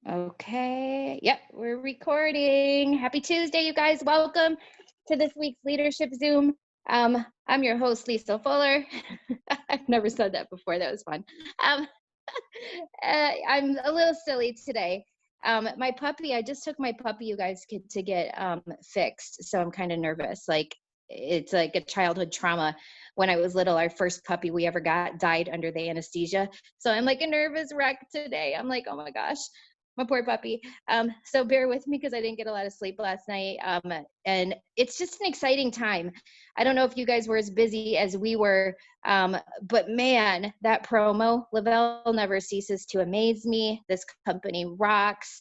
Okay. Yep, we're recording. Happy Tuesday, you guys. Welcome to this week's Leadership Zoom. I'm your host, Lisa Fuller. I've never said that before. That was fun. Um, I'm a little silly today. My puppy, I just took my puppy, you guys, to get fixed. So I'm kind of nervous. Like, it's like a childhood trauma. When I was little, our first puppy we ever got died under the anesthesia. So I'm like a nervous wreck today. I'm like, oh my gosh, my poor puppy. So bear with me because I didn't get a lot of sleep last night. And it's just an exciting time. I don't know if you guys were as busy as we were, but man, that promo, Lavelle never ceases to amaze me. This company rocks.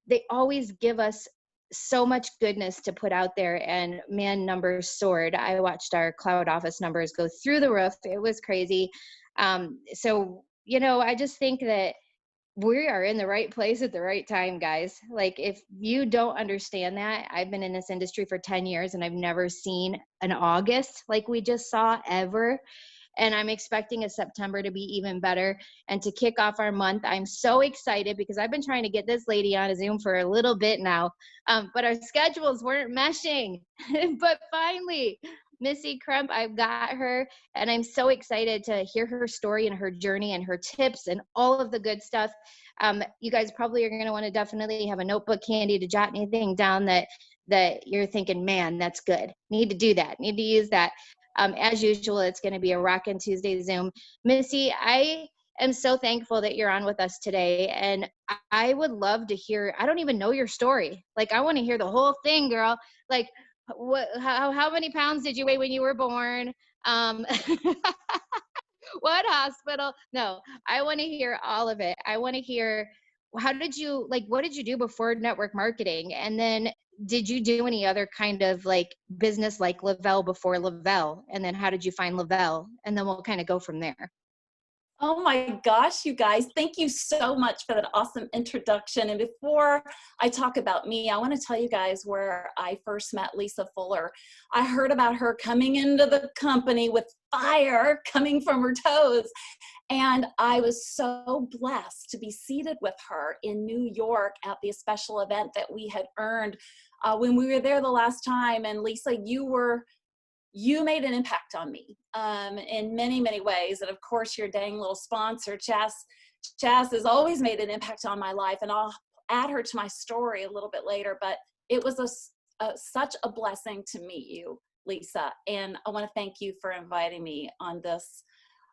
They always give us so much goodness to put out there, and man, numbers soared. I watched our cloud office numbers go through the roof. It was crazy. So, I just think that we are in the right place at the right time, guys. Like, if you don't understand that, I've been in this industry for 10 years and I've never seen an August like we just saw ever. And I'm expecting a September to be even better. And to kick off our month, I'm so excited because I've been trying to get this lady on a Zoom for a little bit now, but our schedules weren't meshing. But finally, Missy Krempp, I've got her, and I'm so excited to hear her story and her journey and her tips and all of the good stuff. You guys probably are going to want to definitely have a notebook handy to jot anything down that you're thinking, man, that's good. Need to do that. Need to use that. As usual, it's going to be a rockin' Tuesday Zoom. Missy, I am so thankful that you're on with us today. And I would love to hear, I don't even know your story. Like, I want to hear the whole thing, girl. Like, how many pounds did you weigh when you were born? Um, what hospital? No, I want to hear all of it. I want to hear, what did you do before network marketing? And then did you do any other kind of like business like Lavelle before Lavelle? And then how did you find Lavelle? And then we'll kind of go from there. Oh my gosh, you guys, thank you so much for that awesome introduction. And before I talk about me, I want to tell you guys where I first met Lisa Fuller. I heard about her coming into the company with fire coming from her toes. And I was so blessed to be seated with her in New York at the special event that we had earned when we were there the last time. And Lisa, you made an impact on me in many, many ways. And of course, your dang little sponsor, Chas has always made an impact on my life. And I'll add her to my story a little bit later. But it was such a blessing to meet you, Lisa. And I want to thank you for inviting me on this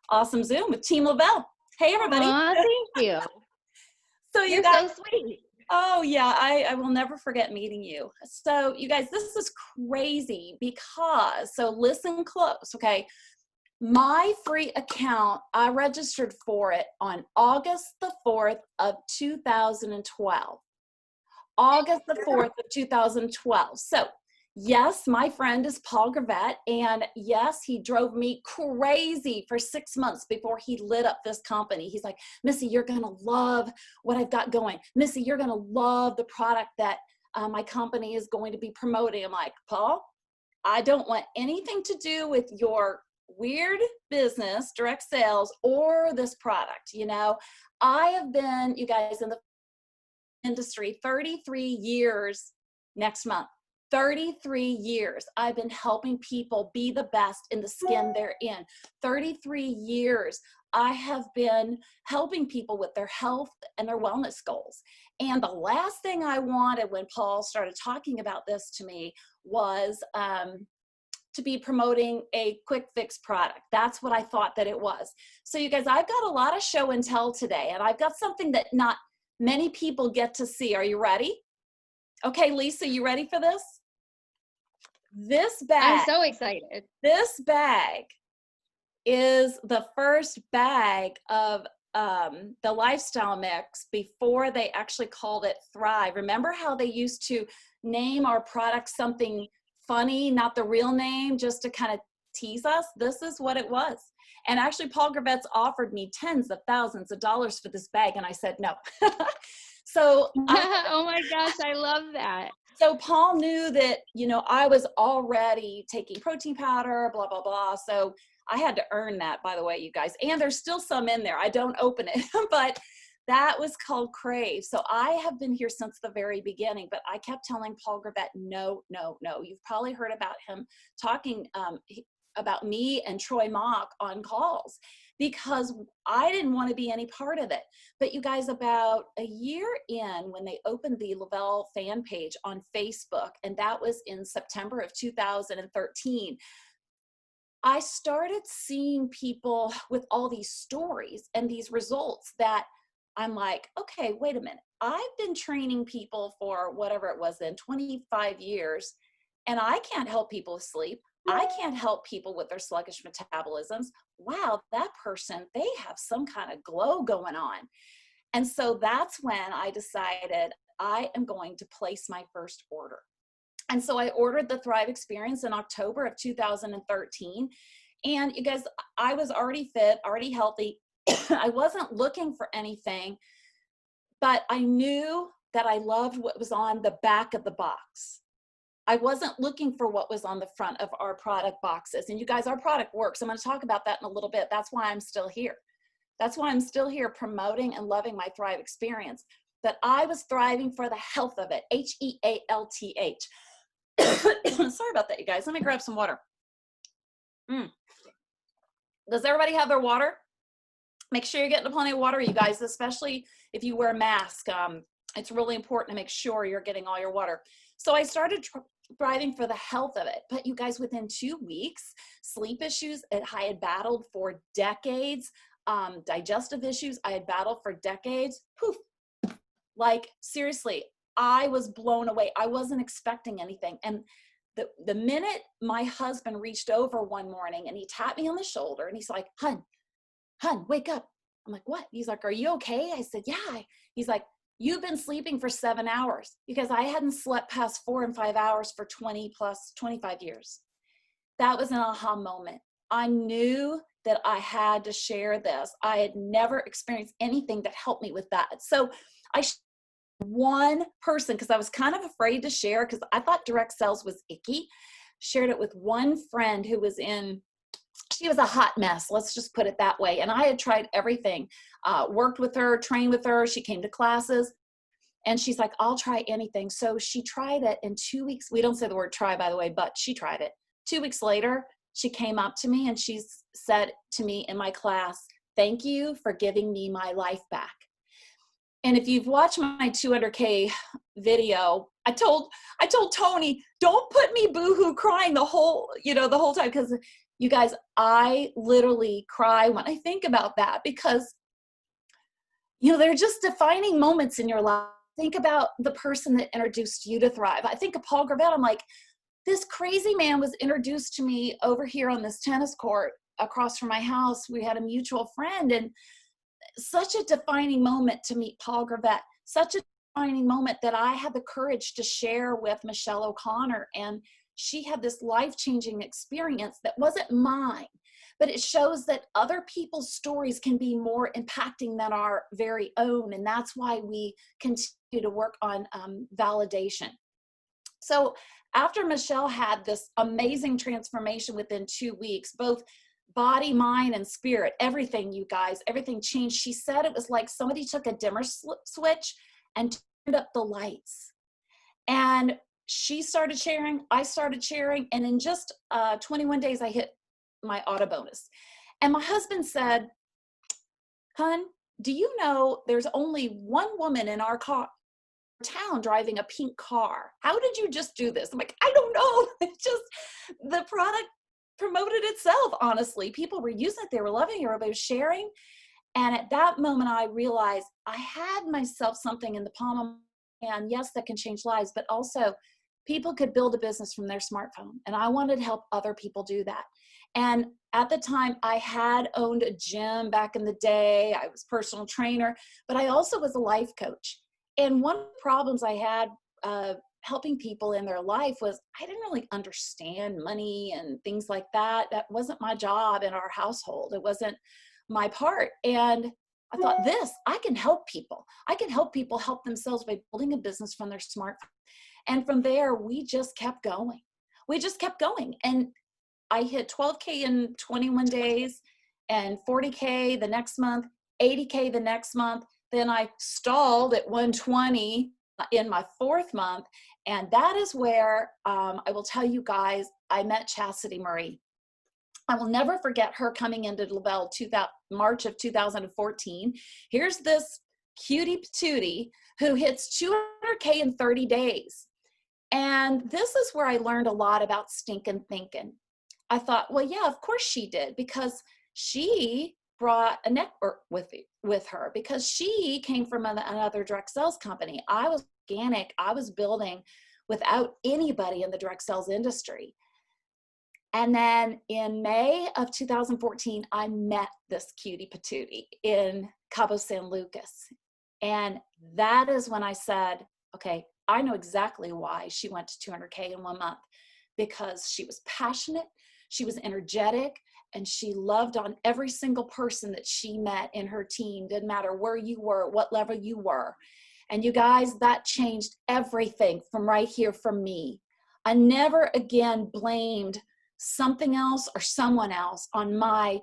awesome Zoom with Team Lavelle. Hey, everybody. Aw, thank you. So You're so sweet. Oh yeah, I will never forget meeting you. So you guys, this is crazy because, so listen close, okay? My free account, I registered for it on August the 4th of 2012. August the 4th of 2012. So yes, my friend is Paul Gravett, and yes, he drove me crazy for 6 months before he lit up this company. He's like, Missy, you're gonna love what I've got going. Missy, you're gonna love the product that my company is going to be promoting. I'm like, Paul, I don't want anything to do with your weird business, direct sales, or this product. I have been, you guys, in the industry 33 years next month. 33 years I've been helping people be the best in the skin they're in. 33 years I have been helping people with their health and their wellness goals. And the last thing I wanted when Paul started talking about this to me was to be promoting a quick fix product. That's what I thought that it was. So you guys, I've got a lot of show and tell today, and I've got something that not many people get to see. Are you ready? Okay, Lisa, you ready for this? This bag. I'm so excited. This bag is the first bag of the lifestyle mix before they actually called it Thrive. Remember how they used to name our product something funny, not the real name, just to kind of tease us? This is what it was. And actually, Paul Gravett's offered me tens of thousands of dollars for this bag, and I said no. So oh my gosh, I love that. So Paul knew that, I was already taking protein powder, blah, blah, blah. So I had to earn that, by the way, you guys. And there's still some in there. I don't open it. But That was called Krempp. So I have been here since the very beginning, but I kept telling Paul Grabett, no, no, no. You've probably heard about him talking about me and Troy Mock on calls, because I didn't want to be any part of it. But you guys, about a year in, when they opened the Lavelle fan page on Facebook, and that was in September of 2013, I started seeing people with all these stories and these results that I'm like, okay, wait a minute. I've been training people for whatever it was then, 25 years, and I can't help people with sleep. I can't help people with their sluggish metabolisms. Wow, that person, they have some kind of glow going on. And so that's when I decided I am going to place my first order. And so I ordered the Thrive Experience in October of 2013. And you guys, I was already fit, already healthy. I wasn't looking for anything, but I knew that I loved what was on the back of the box. I wasn't looking for what was on the front of our product boxes. And you guys, our product works. I'm going to talk about that in a little bit. That's why I'm still here. That's why I'm still here promoting and loving my Thrive Experience. But I was thriving for the health of it, H-E-A-L-T-H. Sorry about that, you guys. Let me grab some water. Does everybody have their water? Make sure you're getting plenty of water, you guys, especially if you wear a mask. It's really important to make sure you're getting all your water. So I started thriving for the health of it. But you guys, within 2 weeks, sleep issues I had battled for decades, digestive issues I had battled for decades. Poof. Like, seriously, I was blown away. I wasn't expecting anything. And the minute my husband reached over one morning and he tapped me on the shoulder and he's like, hun, wake up. I'm like, what? He's like, are you okay? I said, yeah. He's like, you've been sleeping for 7 hours, because I hadn't slept past 4 and 5 hours for 25 years. That was an aha moment. I knew that I had to share this. I had never experienced anything that helped me with that. So I one person, because I was kind of afraid to share, because I thought direct sales was icky, shared it with one friend who was she was a hot mess, let's just put it that way. And I had tried everything, worked with her, trained with her. She came to classes and she's like, I'll try anything. So she tried it in 2 weeks. We don't say the word try, by the way, but she tried it. 2 weeks later, she came up to me and she said to me in my class, thank you for giving me my life back. And if you've watched my 200K video, I told Tony, don't put me boohoo crying the whole time, because you guys, I literally cry when I think about that, because they're just defining moments in your life. Think about the person that introduced you to Thrive. I think of Paul Grabett. I'm like, this crazy man was introduced to me over here on this tennis court across from my house. We had a mutual friend, and such a defining moment to meet Paul Grabett, such a defining moment that I had the courage to share with Michelle O'Connor. And she had this life-changing experience that wasn't mine, but it shows that other people's stories can be more impacting than our very own. And that's why we continue to work on validation. So after Michelle had this amazing transformation within 2 weeks, both body, mind, and spirit, everything, you guys, everything changed. She said it was like somebody took a dimmer switch and turned up the lights. And she started sharing, I started sharing, and in just 21 days, I hit my auto bonus. And my husband said, hun, do you know there's only one woman in our town driving a pink car? How did you just do this? I'm like, I don't know. It's just the product promoted itself, honestly. People were using it. They were loving it. Everybody was sharing. And at that moment, I realized I had myself something in the palm of my hand. Yes, that can change lives, but also people could build a business from their smartphone. And I wanted to help other people do that. And at the time, I had owned a gym back in the day. I was a personal trainer, but I also was a life coach. And one of the problems I had helping people in their life was I didn't really understand money and things like that. That wasn't my job in our household. It wasn't my part. And I thought, I can help people. I can help people help themselves by building a business from their smartphone. And from there, we just kept going. And I hit 12K in 21 days and 40K the next month, 80K the next month. Then I stalled at 120 in my 4th month. And that is where I will tell you guys, I met Chastity Murray. I will never forget her coming into LaBelle March of 2014. Here's this cutie patootie who hits 200K in 30 days. And this is where I learned a lot about stinking thinking. I thought, well, yeah, of course she did, because she brought a network with her, because she came from another direct sales company. I was organic. I was building without anybody in the direct sales industry. And then in May of 2014, I met this cutie patootie in Cabo San Lucas. And that is when I said, okay, I know exactly why she went to 200K in 1 month, because she was passionate, she was energetic, and she loved on every single person that she met in her team. Didn't matter where you were, what level you were. And you guys, that changed everything from right here from me. I never again blamed something else or someone else on my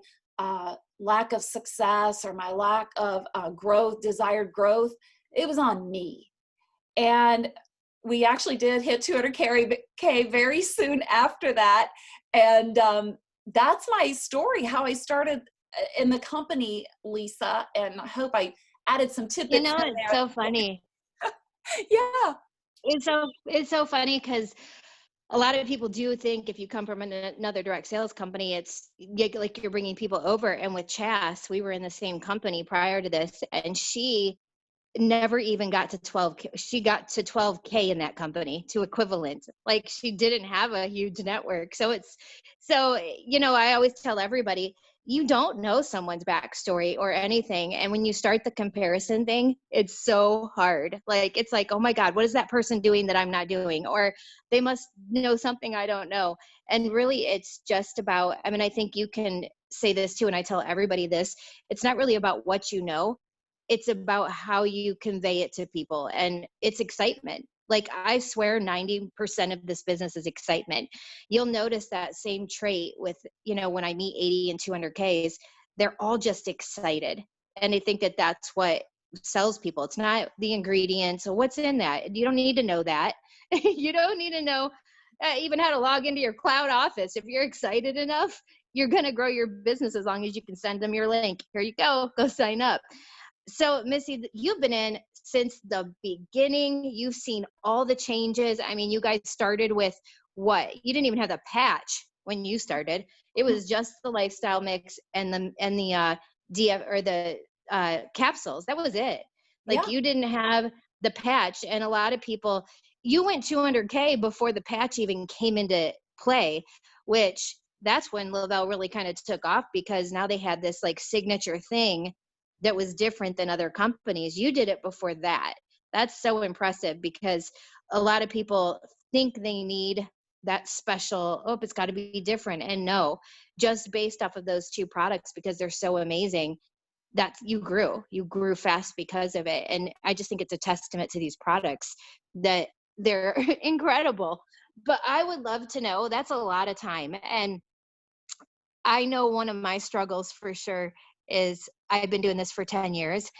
lack of success or my lack of growth, desired growth. It was on me. And we actually did hit 200K very soon after that. And that's my story, how I started in the company, Lisa. And I hope I added some tidbits. You know, it's so funny. Yeah. It's so funny because a lot of people do think if you come from another direct sales company, it's like you're bringing people over. And with Chas, we were in the same company prior to this, and she never even got to 12K. She got to 12K in that company, to equivalent. Like, she didn't have a huge network. So I always tell everybody, you don't know someone's backstory or anything. And when you start the comparison thing, it's so hard. Like, it's like, oh my God, what is that person doing that I'm not doing? Or they must know something I don't know. And really, it's just about, I mean, I think you can say this too, and I tell everybody this, it's not really about what you know. It's about how you convey it to people, and it's excitement. Like, I swear 90% of this business is excitement. You'll notice that same trait with, when I meet 80 and 200Ks, they're all just excited. And they think that that's what sells people. It's not the ingredients or what's in that. You don't need to know that. You don't need to know even how to log into your cloud office. If you're excited enough, you're going to grow your business as long as you can send them your link. Here you go sign up. So, Missy, you've been in since the beginning. You've seen all the changes. I mean, you guys started with what? You didn't even have the patch when you started. It was just the lifestyle mix and the DF or the capsules. That was it. Like, Yeah. you didn't have the patch. And a lot of people, you went 200K before the patch even came into play, which that's when LaBelle really kind of took off, because now they had this like signature thing that was different than other companies. You did it before that. That's so impressive, because a lot of people think they need that special, it's got to be different. And no, just based off of those 2 products, because they're so amazing, that you grew fast because of it. And I just think it's a testament to these products that they're incredible. But I would love to know, that's a lot of time. And I know one of my struggles for sure is I've been doing this for 10 years,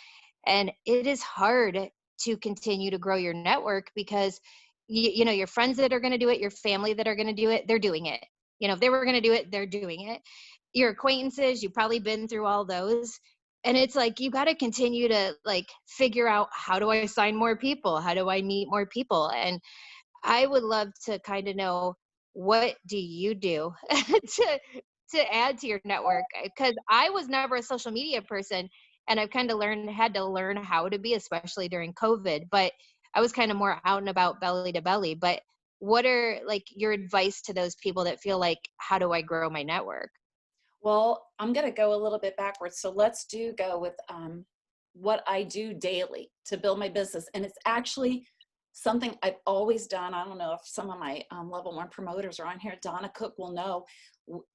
and it is hard to continue to grow your network, because your friends that are going to do it, your family that are going to do it, they're doing it. If they were going to do it, they're doing it. Your acquaintances, you've probably been through all those. And it's like, you got to continue to like figure out, how do I sign more people? How do I meet more people? And I would love to kind of know, what do you do to add to your network? Because I was never a social media person, and I've kind of had to learn how to be, especially during COVID. But I was kind of more out and about, belly to belly. But what are like your advice to those people that feel like, how do I grow my network? Well, I'm going to go a little bit backwards. So let's go with what I do daily to build my business. And it's actually something I've always done. I don't know if some of my level 1 promoters are on here. Donna Cook will know.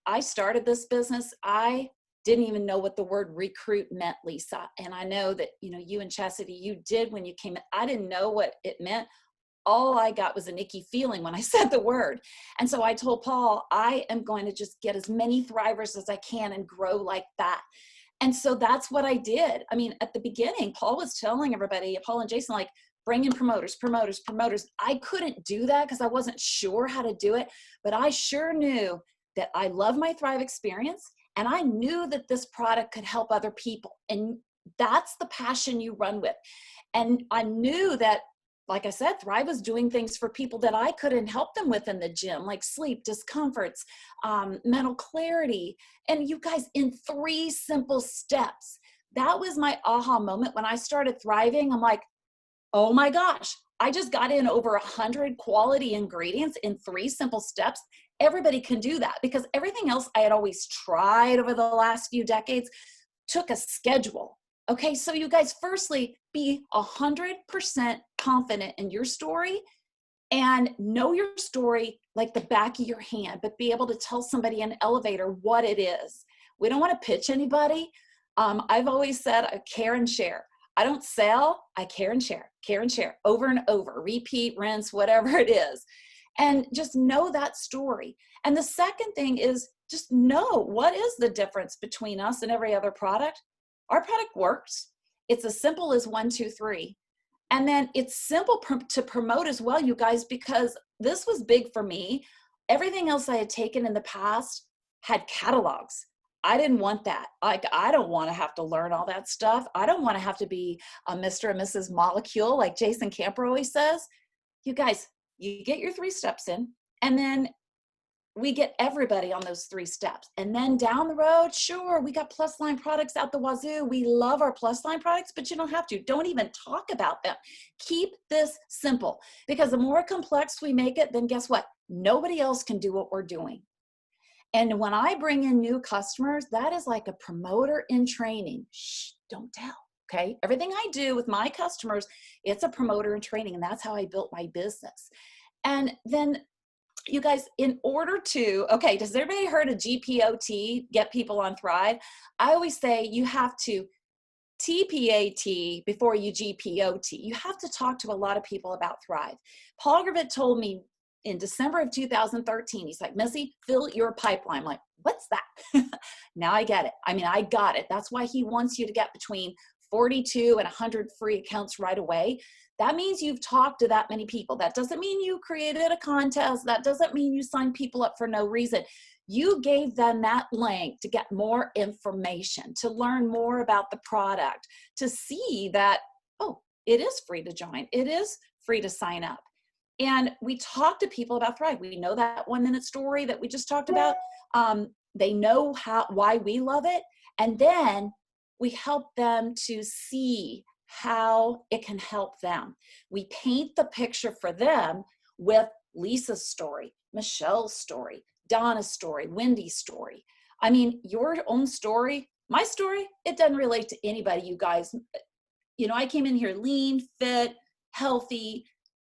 I started this business. I didn't even know what the word recruit meant, Lisa. And I know that, you and Chastity, you did when you came in. I didn't know what it meant. All I got was an icky feeling when I said the word. And so I told Paul, I am going to just get as many thrivers as I can and grow like that. And so that's what I did. I mean, at the beginning, Paul was telling everybody, Paul and Jason, like, bring in promoters, promoters, promoters. I couldn't do that because I wasn't sure how to do it, but I sure knew that I love my Thrive experience, and I knew that this product could help other people. And that's the passion you run with. And I knew that, like I said, Thrive was doing things for people that I couldn't help them with in the gym, like sleep, discomforts, mental clarity. And you guys, in 3 simple steps, that was my aha moment when I started thriving. I'm like, oh my gosh, I just got in over 100 quality ingredients in 3 simple steps. Everybody can do that, because everything else I had always tried over the last few decades took a schedule. Okay, so you guys, firstly, be 100% confident in your story and know your story like the back of your hand, but be able to tell somebody in an elevator what it is. We don't want to pitch anybody. I've always said I care and share. I don't sell, I care and share, over and over, repeat, rinse, whatever it is. And just know that story. And the second thing is just know what is the difference between us and every other product. Our product works. It's as simple as 1, 2, 3. And then it's simple to promote as well, you guys, because this was big for me. Everything else I had taken in the past had catalogs. I didn't want that. Like, I don't want to have to learn all that stuff. I don't want to have to be a Mr. and Mrs. Molecule, like Jason Camper always says. You guys, you get your 3 steps in, and then we get everybody on those 3 steps. And then down the road, sure, we got plus line products out the wazoo. We love our plus line products, but you don't have to. Don't even talk about them. Keep this simple, because the more complex we make it, then guess what? Nobody else can do what we're doing. And when I bring in new customers, that is like a promoter in training. Shh, don't tell. Okay. Everything I do with my customers, it's a promoter in training. And that's how I built my business. And then, you guys, in order to, okay, does everybody heard of GPOT, get people on Thrive? I always say you have to TPAT before you GPOT. You have to talk to a lot of people about Thrive. Paul Krempp told me in December of 2013, he's like, Missy, fill your pipeline. I'm like, what's that? Now I get it. I mean, I got it. That's why he wants you to get between 42 and 100 free accounts right away. That means you've talked to that many people. That doesn't mean you created a contest. That doesn't mean you signed people up for no reason. You gave them that link to get more information, to learn more about the product, to see that, oh, it is free to join. It is free to sign up. And we talk to people about Thrive. We know that 1-minute story that we just talked about. They know why we love it. And then we help them to see how it can help them. We paint the picture for them with Lisa's story, Michelle's story, Donna's story, Wendy's story. I mean, your own story, my story, it doesn't relate to anybody, you guys. You know, I came in here lean, fit, healthy,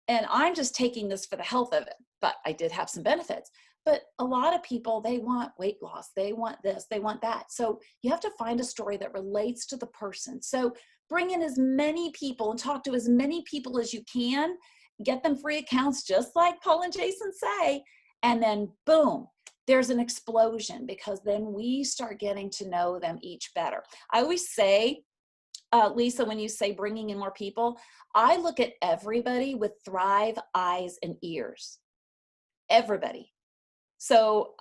and I'm just taking this for the health of it. But I did have some benefits. But a lot of people, they want weight loss. They want this, they want that. So you have to find a story that relates to the person. So bring in as many people and talk to as many people as you can. Get them free accounts, just like Paul and Jason say. And then boom, there's an explosion, because then we start getting to know them each better. I always say, Lisa, when you say bringing in more people, I look at everybody with Thrive eyes and ears. Everybody. So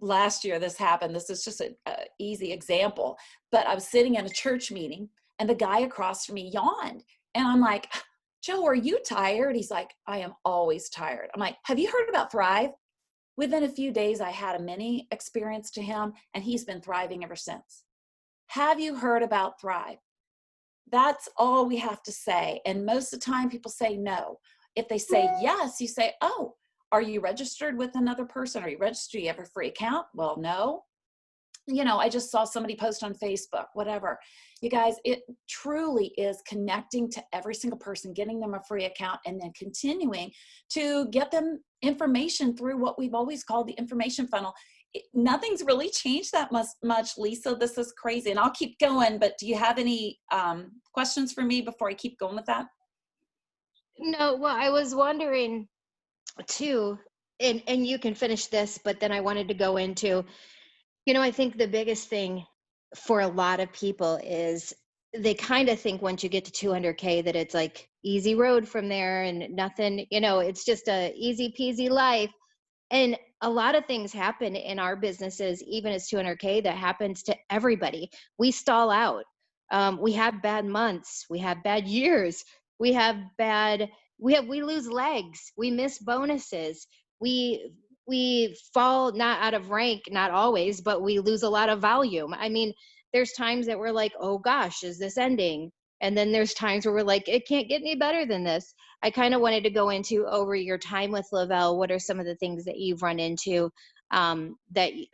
last year this happened. This is just an easy example. But I was sitting in a church meeting, and the guy across from me yawned. And I'm like, Joe, are you tired? He's like, I am always tired. I'm like, have you heard about Thrive? Within a few days, I had a mini experience to him, and he's been thriving ever since. Have you heard about Thrive? That's all we have to say. And most of the time people say no. If they say yes, you say, oh, are you registered with another person? Are you registered? Do you have a free account? Well, no. You know, I just saw somebody post on Facebook, whatever. You guys, it truly is connecting to every single person, getting them a free account, and then continuing to get them information through what we've always called the information funnel. Nothing's really changed that much, Lisa. This is crazy. And I'll keep going, but do you have any questions for me before I keep going with that? No, well, I was wondering too, and you can finish this, but then I wanted to go into, I think the biggest thing for a lot of people is they kind of think once you get to 200K that it's like easy road from there and nothing, it's just a easy peasy life. And a lot of things happen in our businesses, even as 200K, that happens to everybody. We stall out. We have bad months. We have bad years. We have we lose legs. We miss bonuses. We fall not out of rank, not always, but we lose a lot of volume. I mean, there's times that we're like, oh gosh, is this ending? And then there's times where we're like, it can't get any better than this. I kind of wanted to go into over your time with Lavelle. What are some of the things that you've run into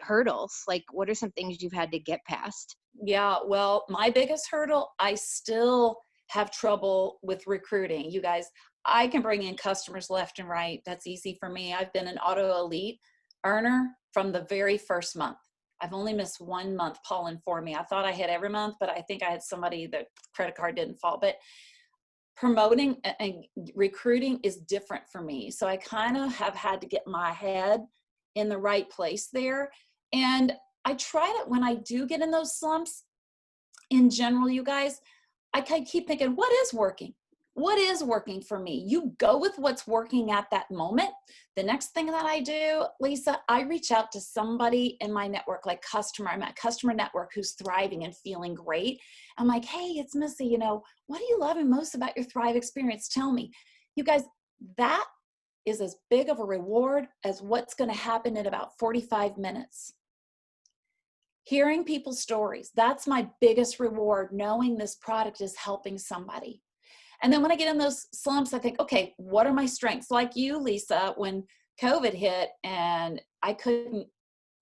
hurdles? Like, what are some things you've had to get past? Yeah, well, my biggest hurdle, I still have trouble with recruiting. You guys, I can bring in customers left and right. That's easy for me. I've been an auto elite earner from the very first month. I've only missed 1 month. Paul informed me. I thought I hit every month, but I think I had somebody the credit card didn't fall. But promoting and recruiting is different for me. So I kind of have had to get my head in the right place there. And I try to, when I do get in those slumps, in general, you guys, I keep thinking, what is working? What is working for me? You go with what's working at that moment. The next thing that I do, Lisa, I reach out to somebody in my network, like I'm at customer network who's thriving and feeling great. I'm like, hey, it's Missy, what are you loving most about your Thrive experience? Tell me. You guys, that is as big of a reward as what's going to happen in about 45 minutes. Hearing people's stories, that's my biggest reward, knowing this product is helping somebody. And then when I get in those slumps, I think, okay, what are my strengths? Like you, Lisa, when COVID hit and I couldn't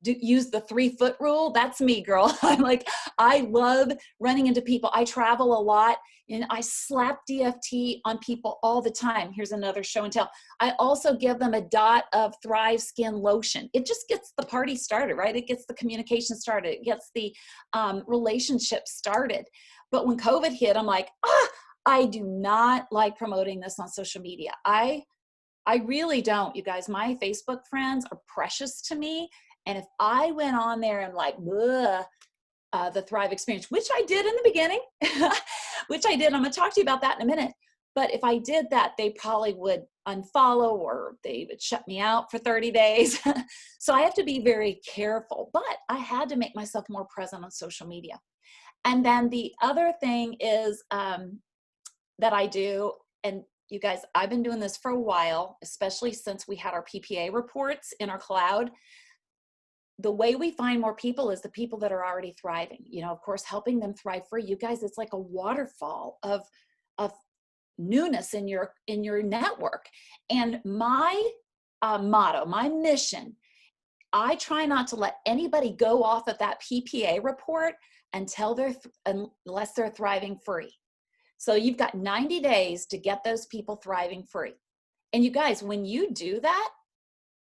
use the 3-foot rule, that's me, girl. I'm like, I love running into people. I travel a lot and I slap DFT on people all the time. Here's another show and tell. I also give them a dot of Thrive Skin Lotion. It just gets the party started, right? It gets the communication started. It gets the relationship started. But when COVID hit, I'm like, I do not like promoting this on social media. I really don't, you guys. My Facebook friends are precious to me. And if I went on there and like, the Thrive experience, which I did in the beginning, I'm going to talk to you about that in a minute. But if I did that, they probably would unfollow or they would shut me out for 30 days. So I have to be very careful, but I had to make myself more present on social media. And then the other thing is, that I do, and you guys, I've been doing this for a while, especially since we had our PPA reports in our cloud. The way we find more people is the people that are already thriving. Of course, helping them thrive free. You guys, it's like a waterfall of newness in your network. And my motto, my mission, I try not to let anybody go off of that PPA report unless they're thriving free. So you've got 90 days to get those people thriving free. And you guys, when you do that,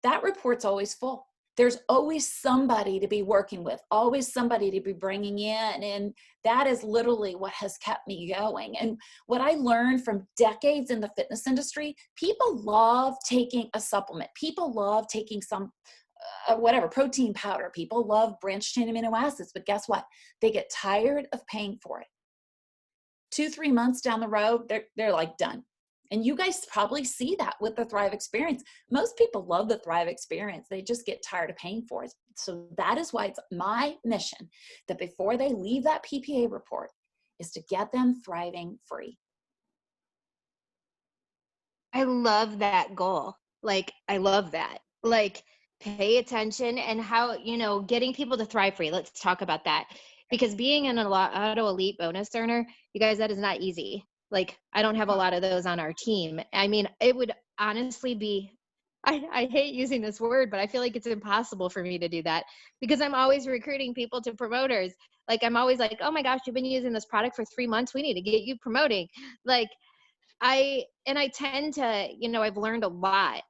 that report's always full. There's always somebody to be working with, always somebody to be bringing in. And that is literally what has kept me going. And what I learned from decades in the fitness industry, people love taking a supplement. People love taking some protein powder. People love branched chain amino acids. But guess what? They get tired of paying for it. 2-3 months down the road, they're like done. And you guys probably see that with the Thrive experience. Most people love the Thrive experience. They just get tired of paying for it. So that is why it's my mission that before they leave that PPA report is to get them thriving free. I love that goal. Like, I love that. Like, pay attention and how, getting people to thrive free. Let's talk about that. Because being an auto elite bonus earner, you guys, that is not easy. Like, I don't have a lot of those on our team. I mean, it would honestly be, I hate using this word, but I feel like it's impossible for me to do that because I'm always recruiting people to promoters. Like, I'm always like, oh my gosh, you've been using this product for 3 months. We need to get you promoting. Like, I tend to, I've learned a lot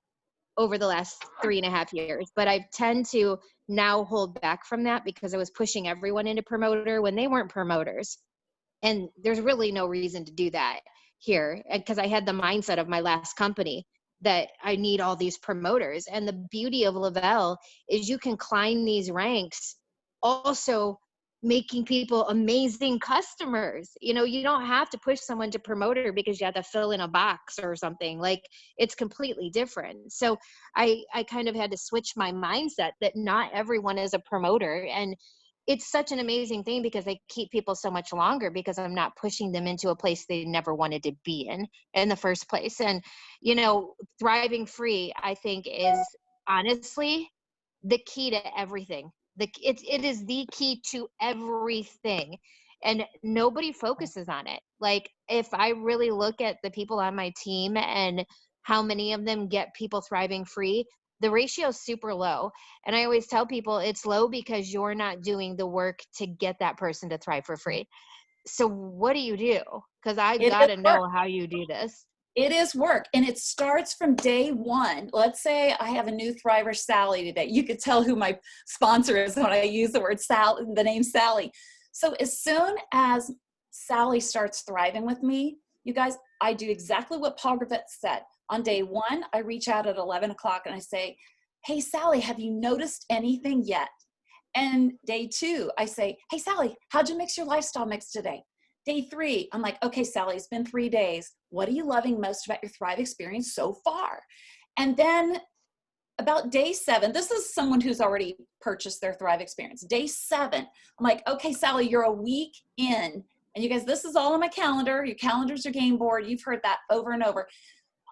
over the last 3.5 years, but I tend to now hold back from that because I was pushing everyone into promoter when they weren't promoters. And there's really no reason to do that here because I had the mindset of my last company that I need all these promoters. And the beauty of Lavelle is you can climb these ranks also making people amazing customers. You know, you don't have to push someone to promoter because you have to fill in a box or something. Like, it's completely different. So I kind of had to switch my mindset that not everyone is a promoter. And it's such an amazing thing because I keep people so much longer because I'm not pushing them into a place they never wanted to be in the first place. And, you know, thriving free, I think, is honestly the key to everything. It is the key to everything, and nobody focuses on it. Like, if I really look at the people on my team and how many of them get people thriving free, the ratio is super low. And I always tell people it's low because you're not doing the work to get that person to thrive for free. So what do you do? Because I It is gotta work. know how you do this. It is work, and it starts from day one. Let's say I have a new Thriver, Sally, today. You could tell who my sponsor is when I use the word Sally, the name Sally. So as soon as Sally starts thriving with me, you guys, I do exactly what Paul Grevett said. On day one, I reach out at 11 o'clock and I say, hey, Sally, have you noticed anything yet? And day two, I say, hey, Sally, how'd you mix your lifestyle mix today? Day three, I'm like, okay, Sally, it's been 3 days. What are you loving most about your Thrive experience so far? And then about day 7, this is someone who's already purchased their Thrive experience. Day 7, I'm like, okay, Sally, you're a week in. And you guys, this is all on my calendar. Your calendar's your game board. You've heard that over and over.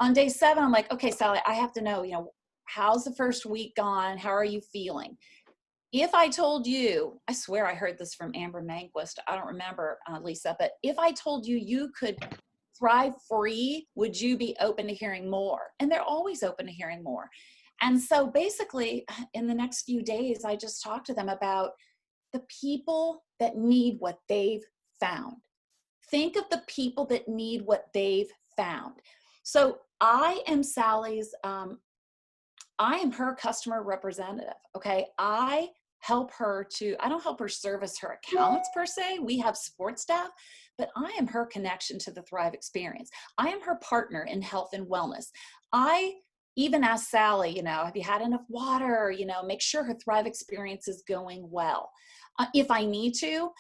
On day 7, I'm like, okay, Sally, I have to know, how's the first week gone? How are you feeling? If I told you, I swear I heard this from Amber Manquist, I don't remember, Lisa, but if I told you you could thrive free, would you be open to hearing more? And they're always open to hearing more. And so basically, in the next few days, I just talked to them about the people that need what they've found. Think of the people that need what they've found. So I am Sally's, I am her customer representative, okay? I don't help her service her accounts per se. We have support staff, but I am her connection to the Thrive experience. I am her partner in health and wellness. I even ask Sally, have you had enough water? Make sure her Thrive experience is going well. If I need to,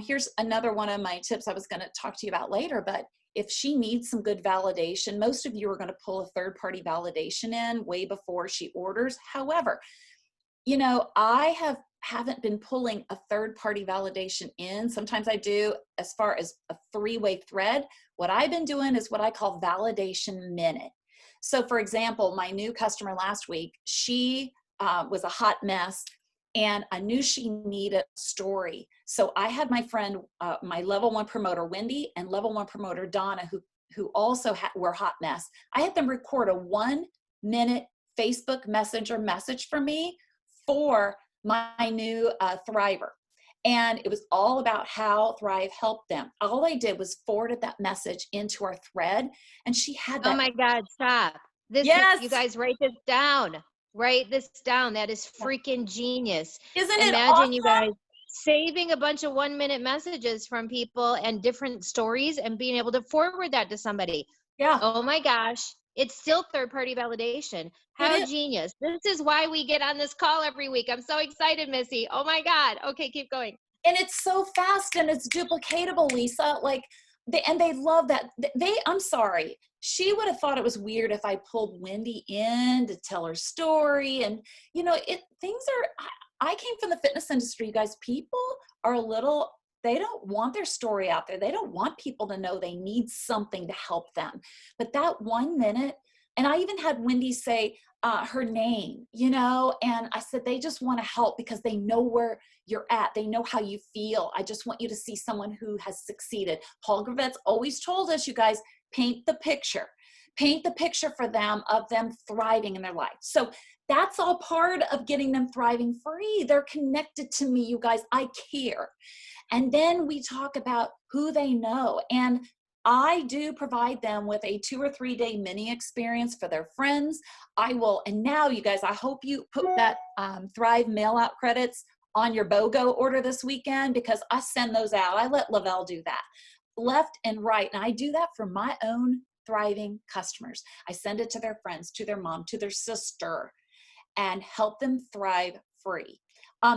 here's another one of my tips I was going to talk to you about later, but if she needs some good validation, most of you are going to pull a third-party validation in way before she orders. However, I haven't been pulling a third-party validation in. Sometimes I do as far as a 3-way thread. What I've been doing is what I call validation minute. So for example, my new customer last week, she was a hot mess and I knew she needed a story. So I had my friend, my level 1 promoter, Wendy, and level 1 promoter, Donna, who also were hot mess. I had them record a 1-minute Facebook Messenger message for me for my new Thriver. And it was all about how Thrive helped them. All I did was forwarded that message into our thread, and she had that. Oh my God, stop. Yes. You guys write this down. Write this down. That is freaking genius. Isn't it Imagine awesome? you guys saving a bunch of 1-minute messages from people and different stories and being able to forward that to somebody. Yeah. Oh my gosh. It's still third-party validation. How genius. This is why we get on this call every week. I'm so excited, Missy. Oh my God. Okay, keep going. And it's so fast and it's duplicatable, Lisa. They love that. I'm sorry. She would have thought it was weird if I pulled Wendy in to tell her story. And, I came from the fitness industry, you guys. People are they don't want their story out there. They don't want people to know they need something to help them. But that 1 minute, and I even had Wendy say her name, and I said, they just want to help because they know where you're at. They know how you feel. I just want you to see someone who has succeeded. Paul Grevett's always told us, you guys, paint the picture. Paint the picture for them of them thriving in their life. So that's all part of getting them thriving free. They're connected to me, you guys. I care. And then we talk about who they know. And I do provide them with a 2 or 3 day mini experience for their friends. And now you guys, I hope you put that Thrive mail out credits on your BOGO order this weekend, because I send those out. I let Lavelle do that left and right. And I do that for my own thriving customers. I send it to their friends, to their mom, to their sister, and help them thrive free.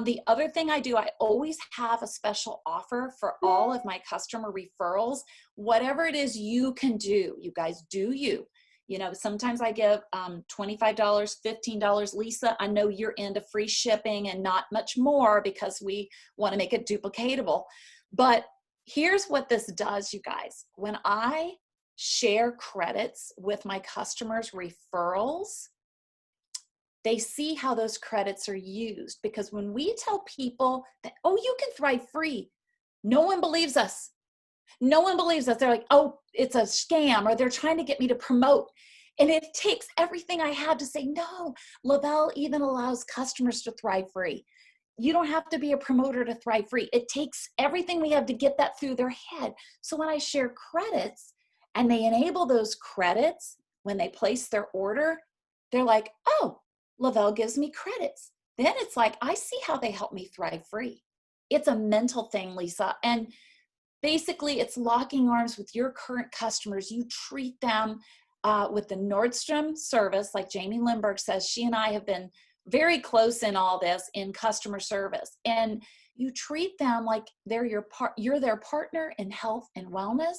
The other thing I do, I always have a special offer for all of my customer referrals. Whatever it is you can do, you guys do you. You know, sometimes I give $25, $15. Lisa, I know you're into free shipping and not much more because we want to make it duplicatable. But here's what this does, you guys. When I share credits with my customers' referrals, they see how those credits are used, because when we tell people that, oh, you can thrive free, no one believes us. No one believes us. They're like, oh, it's a scam, or they're trying to get me to promote. And it takes everything I have to say, no, Lavelle even allows customers to thrive free. You don't have to be a promoter to thrive free. It takes everything we have to get that through their head. So when I share credits and they enable those credits, when they place their order, they're like, oh, Lavelle gives me credits. Then it's like, I see how they help me thrive free. It's a mental thing, Lisa. And basically, it's locking arms with your current customers. You treat them with the Nordstrom service, like Jamie Lindbergh says. She and I have been very close in all this in customer service. And you treat them like you're their partner in health and wellness,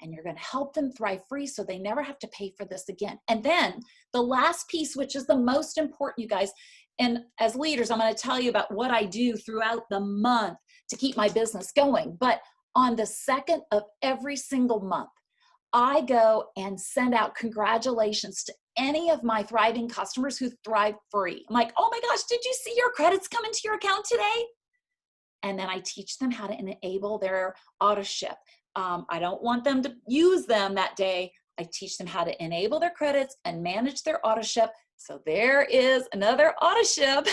and you're going to help them thrive free so they never have to pay for this again. And then the last piece, which is the most important, you guys, and as leaders, I'm going to tell you about what I do throughout the month to keep my business going. But on the 2nd of every single month, I go and send out congratulations to any of my thriving customers who thrive free. I'm like, oh my gosh, did you see your credits come into your account today? And then I teach them how to enable their auto ship. I don't want them to use them that day. I teach them how to enable their credits and manage their auto ship. So there is another auto ship,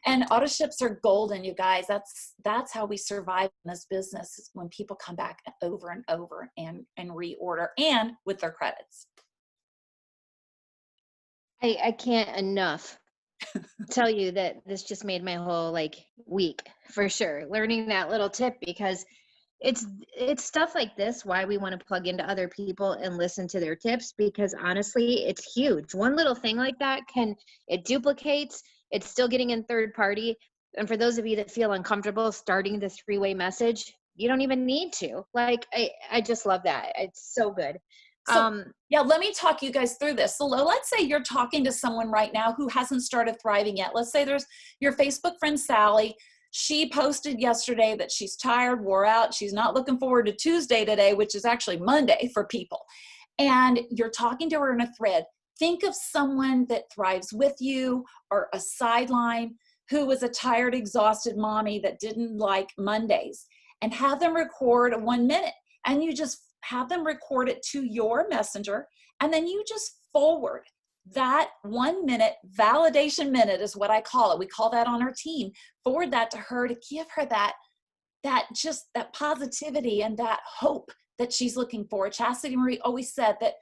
and auto ships are golden, you guys. That's how we survive in this business, is when people come back over and over and reorder, and with their credits. I can't enough tell you that this just made my whole week for sure, learning that little tip, because it's stuff like this why we want to plug into other people and listen to their tips, because honestly, it's huge. One little thing like that it duplicates, it's still getting in third party. And for those of you that feel uncomfortable starting the 3-way message, you don't even need to. I just love that. It's so good. So, yeah, let me talk you guys through this. So let's say you're talking to someone right now who hasn't started thriving yet. Let's say there's your Facebook friend, Sally. She posted yesterday that she's tired, wore out. She's not looking forward to Tuesday today, which is actually Monday for people. And you're talking to her in a thread. Think of someone that thrives with you, or a sideline who was a tired, exhausted mommy that didn't like Mondays, and have them record 1 minute. And you just have them record it to your messenger, and then you just forward that 1 minute validation minute, is what I call it. We call that on our team. Forward that to her to give her that positivity and that hope that she's looking for. Chastity Marie always said that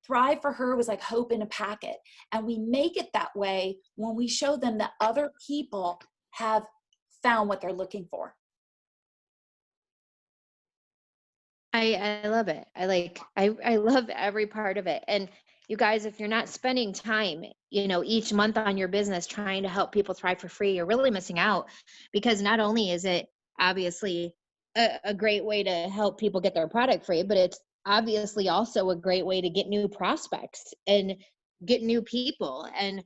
Thrive for her was like hope in a packet. And we make it that way when we show them that other people have found what they're looking for. I love it. I love every part of it. And you guys, if you're not spending time, each month on your business trying to help people thrive for free, you're really missing out, because not only is it obviously a great way to help people get their product free, but it's obviously also a great way to get new prospects and get new people. And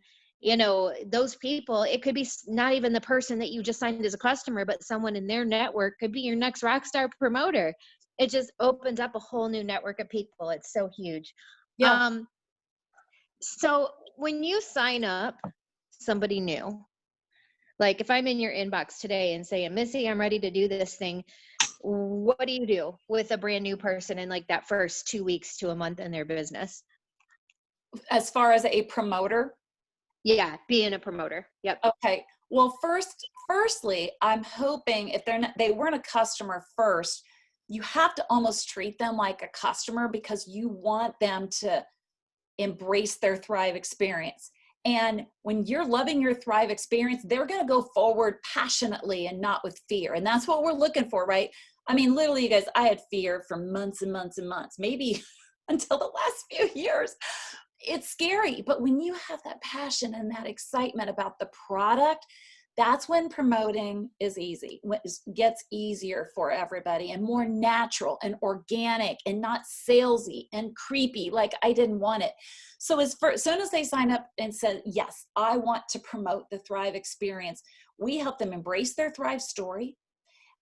those people, it could be not even the person that you just signed as a customer, but someone in their network could be your next rock star promoter. It just opens up a whole new network of people. It's so huge. Yeah. So when you sign up somebody new, like if I'm in your inbox today and saying, Missy, I'm ready to do this thing, what do you do with a brand new person in that first 2 weeks to a month in their business? As far as a promoter? Yeah, being a promoter. Yep. Okay. Well, firstly, I'm hoping if they weren't a customer first, you have to almost treat them like a customer, because you want them to embrace their Thrive experience. And when you're loving your Thrive experience, they're going to go forward passionately and not with fear. And that's what we're looking for, right? I mean, literally, you guys, I had fear for months and months and months, maybe until the last few years. It's scary. But when you have that passion and that excitement about the product, That's when promoting is easy, gets easier for everybody and more natural and organic and not salesy and creepy like I didn't want it. So as soon as they sign up and said, yes, I want to promote the Thrive experience, we help them embrace their Thrive story.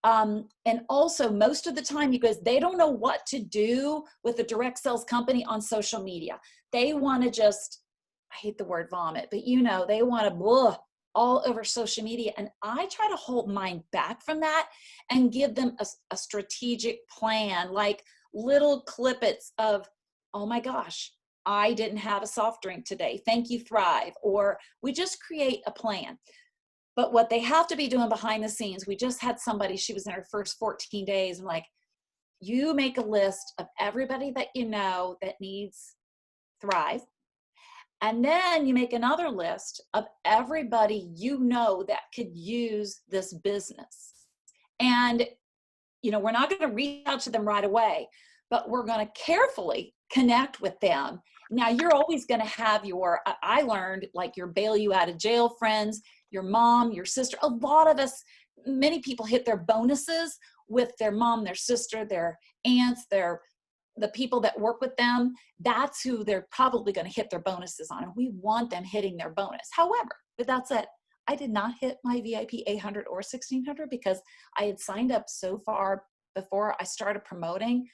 And also most of the time, you guys, they don't know what to do with a direct sales company on social media. They want to just, I hate the word vomit, but they want to blah all over social media. And I try to hold mine back from that and give them a strategic plan, like little clippets of, oh my gosh, I didn't have a soft drink today. Thank you, Thrive. Or we just create a plan. But what they have to be doing behind the scenes, we just had somebody, she was in her first 14 days. I'm like, you make a list of everybody that you know that needs Thrive. And then you make another list of everybody you know that could use this business. And, we're not going to reach out to them right away, but we're going to carefully connect with them. Now, you're always going to have I learned, like your bail you out of jail friends, your mom, your sister. A lot of us, many people hit their bonuses with their mom, their sister, their aunts, the people that work with them. That's who they're probably going to hit their bonuses on. And we want them hitting their bonus. However, with that said, I did not hit my VIP 800 or 1600 because I had signed up so far before I started promoting.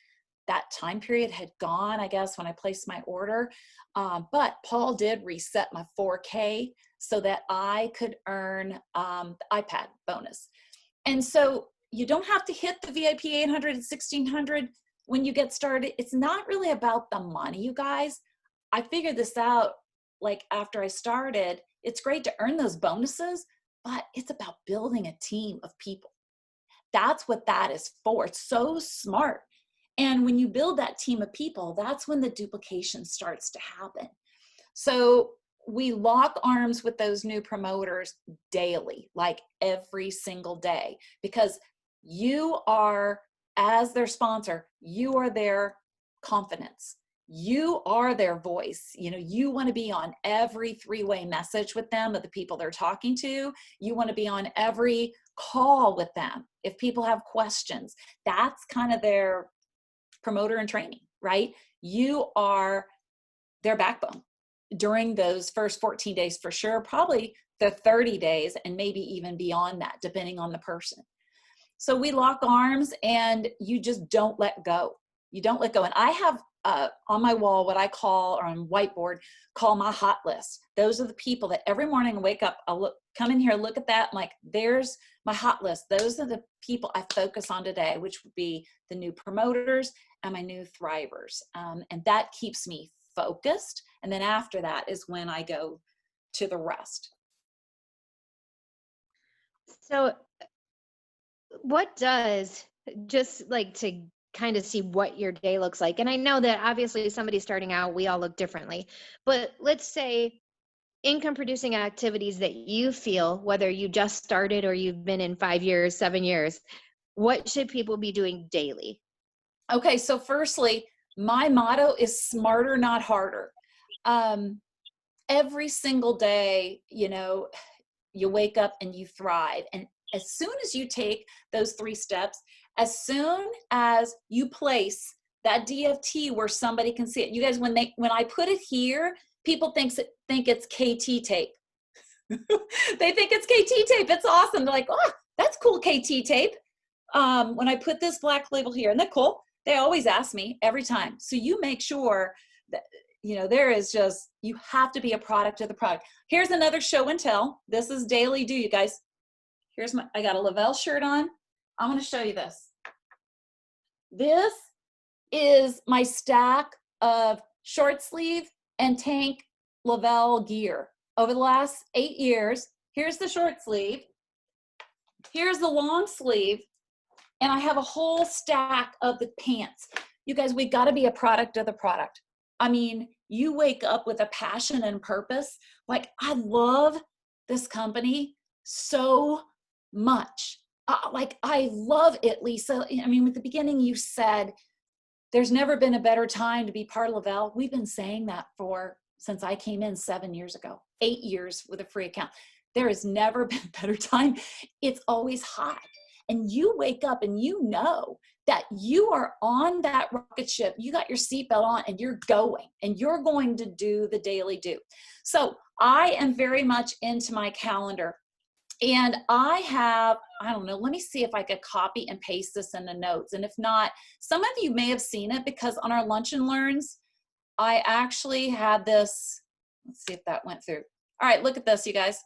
That time period had gone, I guess, when I placed my order. But Paul did reset my 4K so that I could earn the iPad bonus. And so you don't have to hit the VIP 800 and 1600 when you get started. It's not really about the money, you guys. I figured this out like after I started. It's great to earn those bonuses, but it's about building a team of people. That's what that is for. It's so smart. And when you build that team of people, that's when the duplication starts to happen. So we lock arms with those new promoters daily, like every single day, because you are, as their sponsor, you are their confidence. You are their voice. You want to be on every three-way message with them of the people they're talking to. You want to be on every call with them. If people have questions, that's kind of their promoter in training, right? You are their backbone during those first 14 days for sure, probably the 30 days and maybe even beyond that, depending on the person. So we lock arms and you just don't let go. You don't let go. And I have on my wall what I call, or on whiteboard, call my hot list. Those are the people that every morning I wake up, I'll come in here, look at that. I'm like, there's my hot list. Those are the people I focus on today, which would be the new promoters and my new thrivers. And that keeps me focused. And then after that is when I go to the rest. So what does, just like to kind of see what your day looks like, and I know that obviously somebody starting out, we all look differently, but let's say income producing activities that you feel, whether you just started or you've been in 5 years, 7 years, what should people be doing daily? Okay, so firstly, my motto is smarter, not harder. Every single day, you wake up and you thrive. And as soon as you take those 3 steps, as soon as you place that DFT where somebody can see it, you guys, when I put it here, people think it's KT tape. They think it's KT tape. It's awesome. They're like, oh, that's cool, KT tape. When I put this black label here, isn't that cool? They always ask me every time. So you make sure that, there is just, you have to be a product of the product. Here's another show and tell. This is daily do, you guys. I got a Lavelle shirt on. I'm going to show you this. This is my stack of short sleeve and tank Lavelle gear over the last 8 years. Here's the short sleeve. Here's the long sleeve. And I have a whole stack of the pants. You guys, we got to be a product of the product. I mean, you wake up with a passion and purpose. Like, I love this company so much. I love it, Lisa. I mean, at the beginning you said, there's never been a better time to be part of Lavelle. We've been saying that since I came in 7 years ago, 8 years with a free account. There has never been a better time. It's always hot. And you wake up and you know that you are on that rocket ship. You got your seatbelt on and you're going to do the daily do. So I am very much into my calendar. And I have, I don't know, let me see if I could copy and paste this in the notes. And if not, some of you may have seen it because on our Lunch and Learns, I actually had this. Let's see if that went through. All right, look at this, you guys.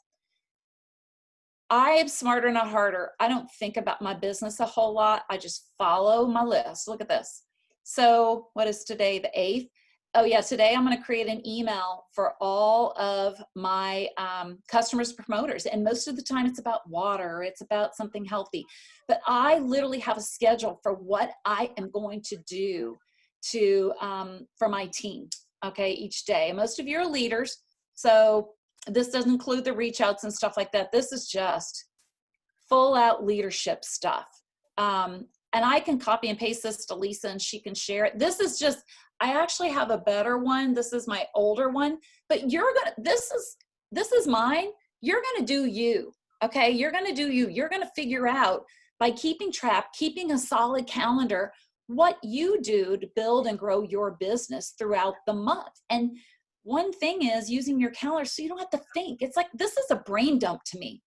I am smarter, not harder. I don't think about my business a whole lot. I just follow my list. Look at this. So what is today, the 8th? Oh yeah, today I'm going to create an email for all of my customers, promoters. And most of the time it's about water, it's about something healthy. But I literally have a schedule for what I am going to do for my team, okay, each day. And most of you are leaders, so this doesn't include the reach outs and stuff like that. This is just full out leadership stuff. And I can copy and paste this to Lisa and she can share it. This is just, I actually have a better one. This is my older one, but this is mine. You're going to do you. Okay. You're going to do you. You're going to figure out by keeping track, keeping a solid calendar, what you do to build and grow your business throughout the month. And one thing is using your calendar so you don't have to think. It's like, this is a brain dump to me.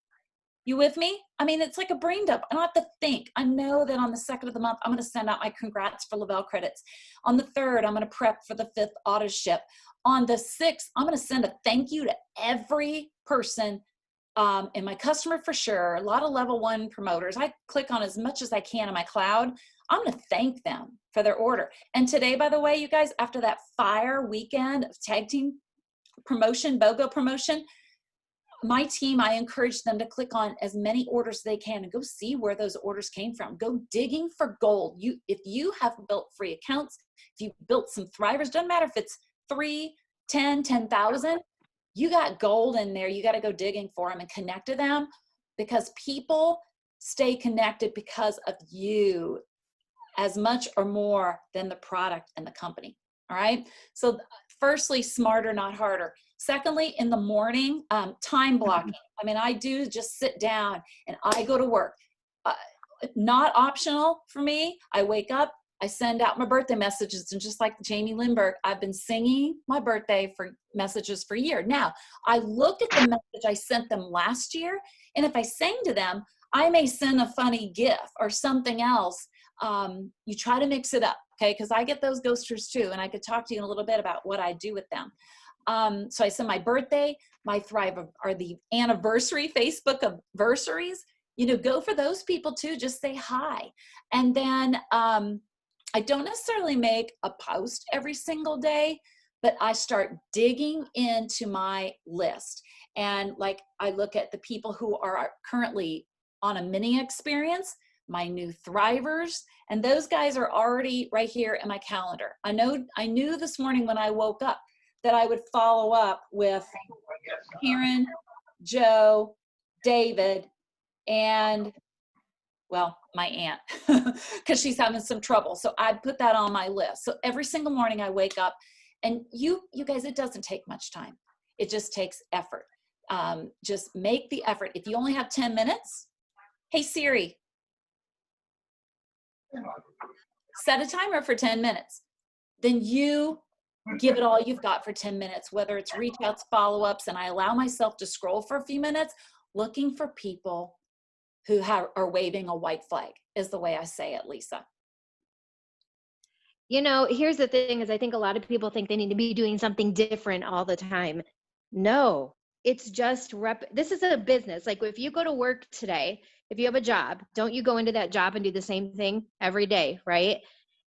You with me? I mean, it's like a brain dump. I don't have to think. I know that on the 2nd of the month, I'm going to send out my congrats for Lavelle credits. On the 3rd, I'm going to prep for the 5th auto ship. On the 6th, I'm going to send a thank you to every person in my customer for sure. A lot of level 1 promoters. I click on as much as I can in my cloud. I'm going to thank them for their order. And today, by the way, you guys, after that fire weekend of tag team promotion, BOGO promotion, my team, I encourage them to click on as many orders as they can and go see where those orders came from. Go digging for gold. If you have built free accounts, if you built some thrivers, doesn't matter if it's 3, 10, 10,000, you got gold in there. You got to go digging for them and connect to them, because people stay connected because of you as much or more than the product and the company. All right. So firstly, smarter, not harder. Secondly, in the morning, time blocking. I mean, I do just sit down and I go to work. Not optional for me. I wake up, I send out my birthday messages, and just like Jamie Lindbergh, I've been singing my birthday messages for a year. Now, I look at the message I sent them last year, and if I sang to them, I may send a funny GIF or something else. You try to mix it up, okay? Because I get those ghosters too, and I could talk to you in a little bit about what I do with them. So I send my birthday, my Thrive, or the anniversary, Facebook anniversaries. You know, go for those people too. Just say hi. And then I don't necessarily make a post every single day, but I start digging into my list. And like, I look at the people who are currently on a mini experience, my new Thrivers, and those guys are already right here in my calendar. I knew this morning when I woke up that I would follow up with Karen, Joe, David, and, well, my aunt, because she's having some trouble. So I put that on my list. So every single morning I wake up, and you guys, it doesn't take much time. It just takes effort. Just make the effort. If you only have 10 minutes, hey Siri, set a timer for 10 minutes. Then you give it all you've got for 10 minutes, whether it's reach outs, follow-ups, and I allow myself to scroll for a few minutes looking for people who are waving a white flag, is the way I say it, Lisa. You know, here's the thing is I think a lot of people think they need to be doing something different all the time. No, it's just this is a business. Like if you go to work today, if you have a job, don't you go into that job and do the same thing every day, right?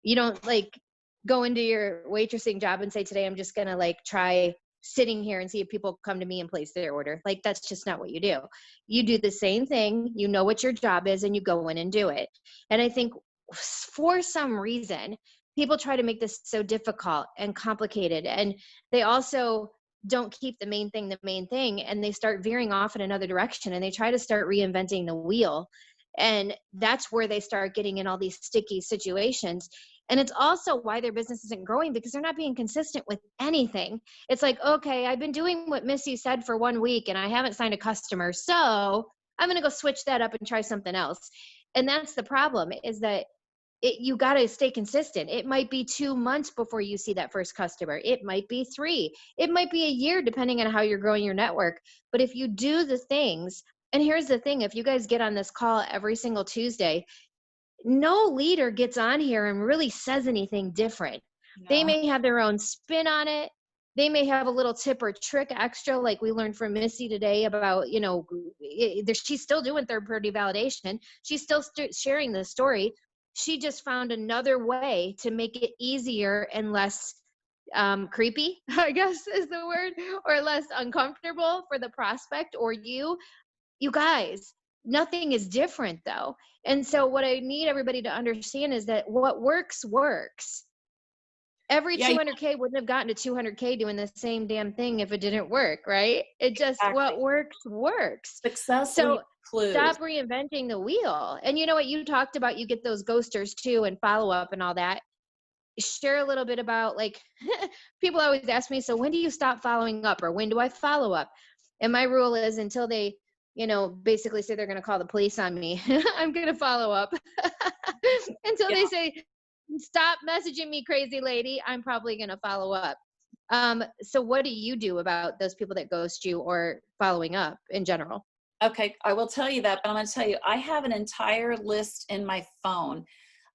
You don't like go into your waitressing job and say, today I'm just going to like try sitting here and see if people come to me and place their order. Like that's just not what you do. You do the same thing, you know what your job is, and you go in and do it. And I think for some reason, people try to make this so difficult and complicated, and they also don't keep the main thing, and they start veering off in another direction, and they try to start reinventing the wheel. And that's where they start getting in all these sticky situations. And it's also why their business isn't growing, because they're not being consistent with anything. It's like, okay, I've been doing what Missy said for 1 week and I haven't signed a customer. So I'm going to go switch that up and try something else. And that's the problem, is that you got to stay consistent. It might be 2 months before you see that first customer. It might be 3. It might be a year, depending on how you're growing your network. But if you do the things, and here's the thing, if you guys get on this call every single Tuesday, no leader gets on here and really says anything different. No. They may have their own spin on it. They may have a little tip or trick extra, like we learned from Missy today about, she's still doing third-party validation. She's still sharing the story. She just found another way to make it easier and less creepy, I guess is the word, or less uncomfortable for the prospect or you. You guys, nothing is different though. And so what I need everybody to understand is that what works. Every 200K wouldn't have gotten to 200K doing the same damn thing if it didn't work, right? It just, what works. Success. So stop reinventing the wheel. And you know what, you talked about, you get those ghosters too and follow up and all that. Share a little bit about, like, people always ask me, so when do you stop following up, or when do I follow up? And my rule is, until they, basically say they're going to call the police on me, I'm going to follow up. Until they say, stop messaging me, crazy lady, I'm probably going to follow up. So what do you do about those people that ghost you or following up in general? Okay, I will tell you that, but I'm going to tell you, I have an entire list in my phone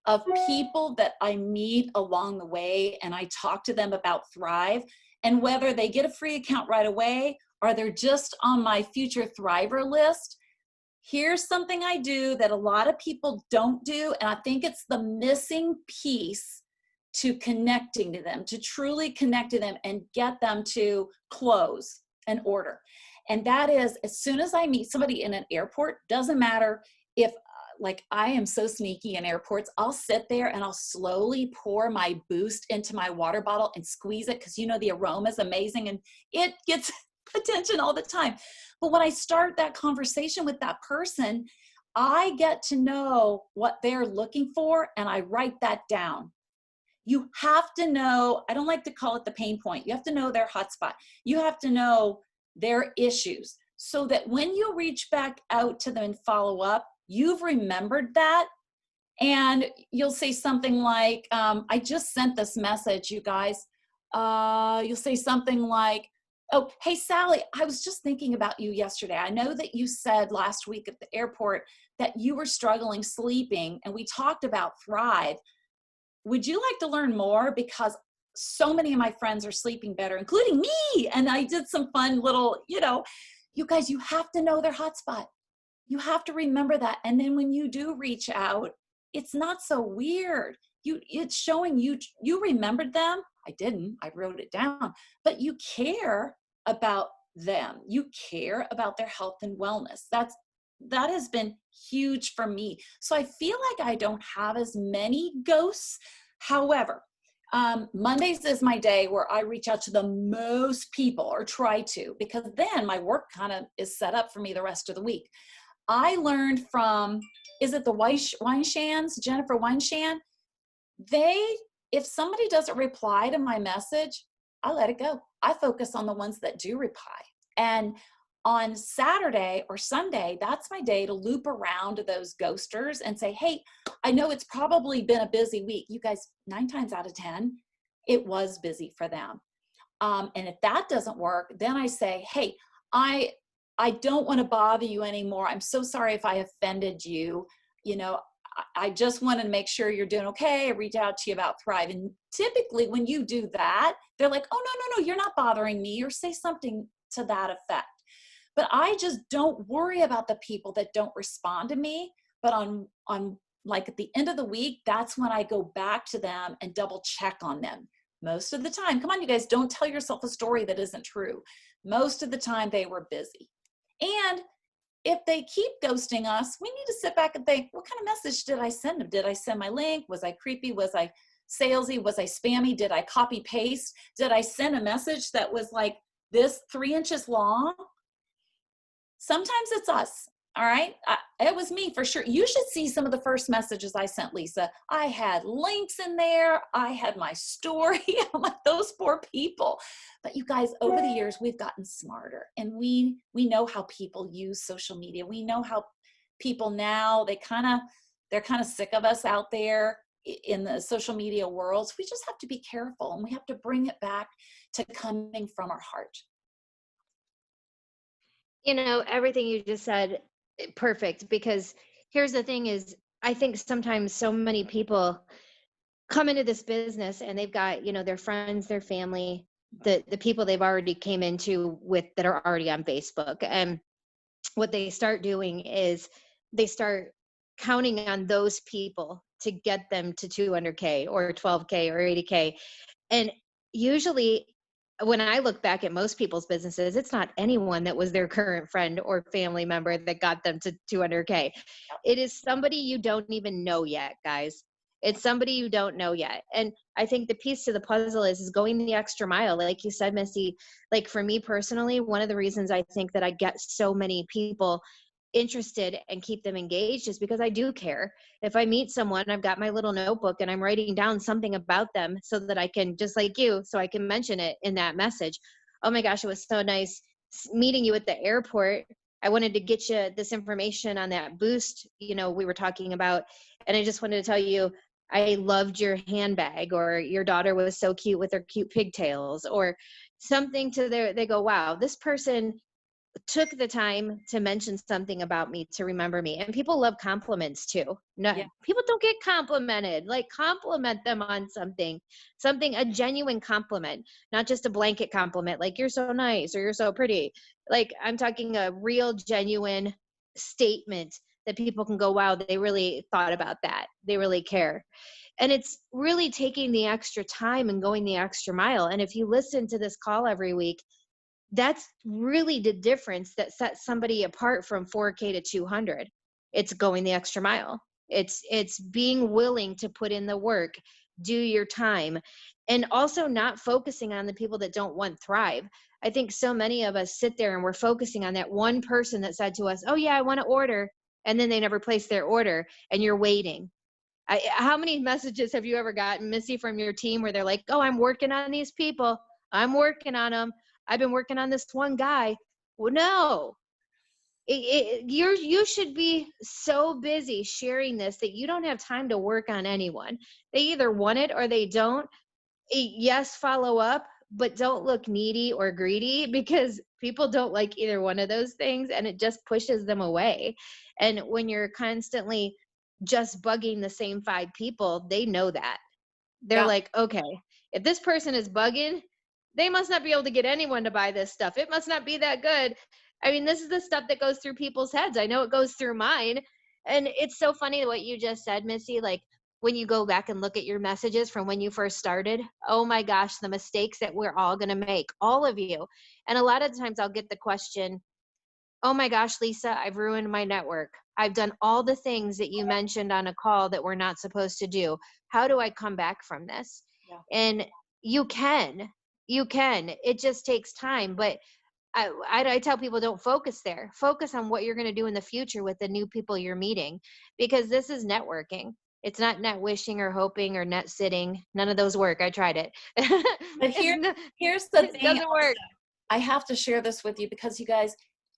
of people that I meet along the way, and I talk to them about Thrive, and whether they get a free account right away or they're just on my future Thriver list. Here's something I do that a lot of people don't do, and I think it's the missing piece to connecting to them, to truly connect to them and get them to close an order. And that is, as soon as I meet somebody in an airport, doesn't matter if, like, I am so sneaky in airports, I'll sit there and I'll slowly pour my Boost into my water bottle and squeeze it, because the aroma is amazing and it gets attention all the time. But when I start that conversation with that person, I get to know what they're looking for and I write that down. You have to know, I don't like to call it the pain point. You have to know their hotspot. You have to know their issues, so that when you reach back out to them and follow up, you've remembered that. And you'll say something like, I just sent this message, you guys. You'll say something like, oh, hey, Sally, I was just thinking about you yesterday. I know that you said last week at the airport that you were struggling sleeping, and we talked about Thrive. Would you like to learn more? Because so many of my friends are sleeping better, including me. And I did some fun little, you guys, you have to know their hotspot. You have to remember that. And then when you do reach out, it's not so weird. It's showing you remembered them. I didn't, I wrote it down, but you care about them. You care about their health and wellness. That has been huge for me. So I feel like I don't have as many ghosts. However, Mondays is my day where I reach out to the most people, or try to, because then my work kind of is set up for me the rest of the week. I learned from, is it the Weinshans, Jennifer Weinshan? If somebody doesn't reply to my message, I let it go. I focus on the ones that do reply. And on Saturday or Sunday, that's my day to loop around to those ghosters and say, hey, I know it's probably been a busy week. You guys, 9 times out of 10, it was busy for them. And if that doesn't work, then I say, hey, I don't want to bother you anymore. I'm so sorry if I offended you. I just wanted to make sure you're doing okay. I reach out to you about Thrive. And typically when you do that, they're like, oh, no, you're not bothering me, or say something to that effect. But I just don't worry about the people that don't respond to me. But on like at the end of the week, that's when I go back to them and double check on them. Most of the time, come on, you guys, don't tell yourself a story that isn't true. Most of the time they were busy. And if they keep ghosting us, we need to sit back and think, what kind of message did I send them? Did I send my link? Was I creepy? Was I salesy? Was I spammy? Did I copy paste? Did I send a message that was like this 3 inches long? Sometimes it's us. All right. It was me for sure. You should see some of the first messages I sent, Lisa. I had links in there. I had my story. I'm like, those poor people. But you guys, over the years, we've gotten smarter, and we know how people use social media. We know how people now, they're kind of sick of us out there in the social media world. So we just have to be careful, and we have to bring it back to coming from our heart. Everything you just said, perfect, because here's the thing is, I think sometimes so many people come into this business and they've got, their friends, their family, the people they've already came into with that are already on Facebook. And what they start doing is they start counting on those people to get them to 200K or 12K or 80K. And usually when I look back at most people's businesses, it's not anyone that was their current friend or family member that got them to 200K. It is somebody you don't even know yet, guys. It's somebody you don't know yet. And I think the piece to the puzzle is going the extra mile. Like you said, Missy, like for me personally, one of the reasons I think that I get so many people interested and keep them engaged is because I do care. If I meet someone, I've got my little notebook and I'm writing down something about them so that I can, just like you, so I can mention it in that message. Oh my gosh, it was so nice meeting you at the airport. I wanted to get you this information on that boost, we were talking about. And I just wanted to tell you, I loved your handbag, or your daughter was so cute with her cute pigtails, or something to they go, wow, this person took the time to mention something about me, to remember me. And people love compliments too. No, Yeah. people don't get complimented. Like, compliment them on something, a genuine compliment, not just a blanket compliment. Like, you're so nice, or you're so pretty. Like, I'm talking a real genuine statement that people can go, wow, they really thought about that. They really care. And it's really taking the extra time and going the extra mile. And if you listen to this call every week, that's really the difference that sets somebody apart from 4K to 200. It's going the extra mile. It's being willing to put in the work, do your time, and also not focusing on the people that don't want Thrive. I think so many of us sit there and we're focusing on that one person that said to us, oh yeah, I want to order, and then they never place their order, and you're waiting. How many messages have you ever gotten, Missy, from your team where they're like, oh, I'm working on these people, I'm working on them, I've been working on this one guy? Well, no, you should be so busy sharing this that you don't have time to work on anyone. They either want it or they don't. Yes, follow up, but don't look needy or greedy, because people don't like either one of those things, and it just pushes them away. And when you're constantly just bugging the same 5 people, they know that. They're Yeah. like, okay, if this person is bugging, they must not be able to get anyone to buy this stuff. It must not be that good. I mean, this is the stuff that goes through people's heads. I know it goes through mine. And it's so funny what you just said, Missy. Like, when you go back and look at your messages from when you first started, oh my gosh, the mistakes that we're all going to make, all of you. And a lot of times I'll get the question, oh my gosh, Lisa, I've ruined my network. I've done all the things that you mentioned on a call that we're not supposed to do. How do I come back from this? Yeah. And you can. It just takes time. But I tell people, don't focus there. Focus on what you're going to do in the future with the new people you're meeting, because this is networking. It's not net wishing or hoping or net sitting. None of those work. I tried it. But here's the It thing. doesn't work. I have to share this with you, because you guys,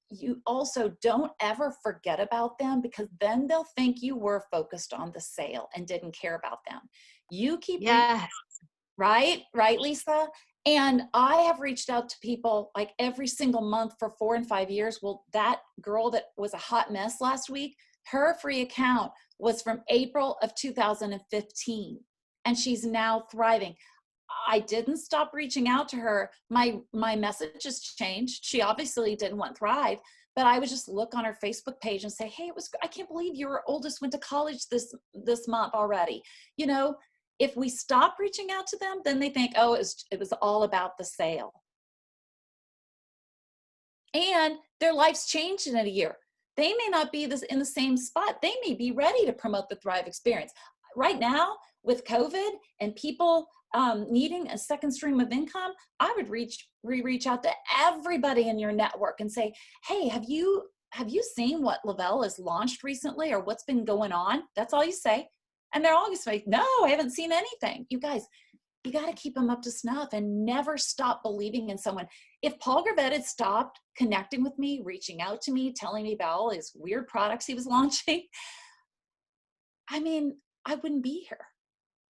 you also don't ever forget about them, because then they'll think you were focused on the sale and didn't care about them. You keep Yes. right, Lisa? And I have reached out to people like every single month for 4 and 5 years. Well, that girl that was a hot mess last week, her free account was from April of 2015, and she's now thriving. I didn't stop reaching out to her. My messages changed. She obviously didn't want Thrive, but I would just look on her Facebook page and say, hey, I can't believe your oldest went to college this month already. If we stop reaching out to them, then they think, oh, it was all about the sale. And their life's changed in a year. They may not be in the same spot. They may be ready to promote the Thrive experience. Right now, with COVID and people needing a second stream of income, I would reach out to everybody in your network and say, hey, have you have you seen what Lavelle has launched recently or what's been going on? That's all you say. And they're always like, no, I haven't seen anything. You guys, you got to keep them up to snuff and never stop believing in someone. If Paul Gravett had stopped connecting with me, reaching out to me, telling me about all his weird products he was launching, I mean, I wouldn't be here.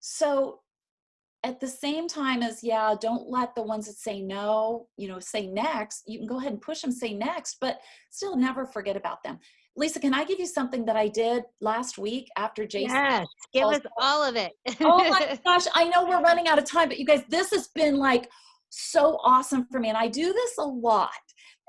So at the same time as, yeah, don't let the ones that say no, say next. You can go ahead and push them, say next, but still never forget about them. Lisa, can I give you something that I did last week after Jason? Yes, give us all of it. Oh my gosh, I know we're running out of time, but you guys, this has been like so awesome for me. And I do this a lot.